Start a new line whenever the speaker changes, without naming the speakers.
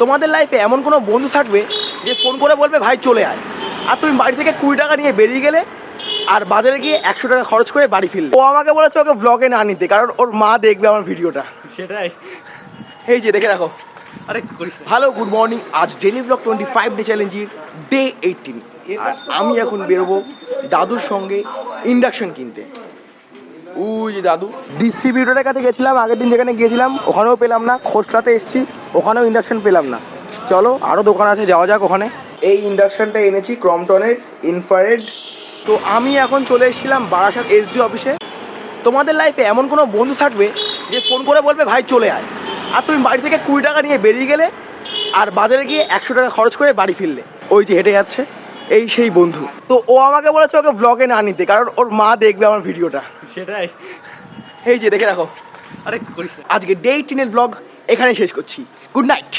তোমাদের লাইফে এমন কোনো বন্ধু থাকবে যে ফোন করে বলবে ভাই চলে আয়, আর তুমি বাড়ি থেকে 20 টাকা নিয়ে বেরিয়ে গেলে আর বাজারে গিয়ে 100 টাকা খরচ করে বাড়ি ফিরলে। ও আমাকে বলেছে ওকে ব্লগে না নিতে, কারণ ওর মা দেখবে আমার ভিডিওটা।
সেটাই।
এই যে দেখে রাখো।
আরে
হ্যালো, গুড মর্নিং। আজ ডেলি ব্লগ 25 ডে চ্যালেঞ্জের ডে 18। আর আমি এখন বেরোবো দাদুর সঙ্গে ইন্ডাকশন কিনতে। ওই যে দাদু, ডিস্ট্রিবিউটরের কাছে গেছিলাম আগের দিন, যেখানে গিয়েছিলাম ওখানেও পেলাম না, খোসরাতে এসেছি ওখানেও ইন্ডাকশন পেলাম না। চলো আরও দোকান আছে, যাওয়া যাক ওখানে। এই ইন্ডাকশনটা এনেছি ক্রমটনের ইনফ্রারেড। তো আমি এখন চলে এসেছিলাম বারাসাত এসডি অফিসে। তোমাদের লাইফে এমন কোনো বন্ধু থাকবে যে ফোন করে বলবে ভাই চলে আয়, আর তুমি বাড়ি থেকে 20 টাকা নিয়ে বেরিয়ে গেলে আর বাজারে গিয়ে 100 টাকা খরচ করে বাড়ি ফিরলে। ওই যে হেঁটে যাচ্ছে, এই সেই বন্ধু। তো ও আমাকে বলেছে ওকে ব্লগে না নিতে, কারণ ওর মা দেখবে আমার ভিডিওটা।
সেটাই।
এই যে দেখে রাখো।
আরে
আজকে ডে 18 ব্লগ এখানে শেষ করছি। Good night.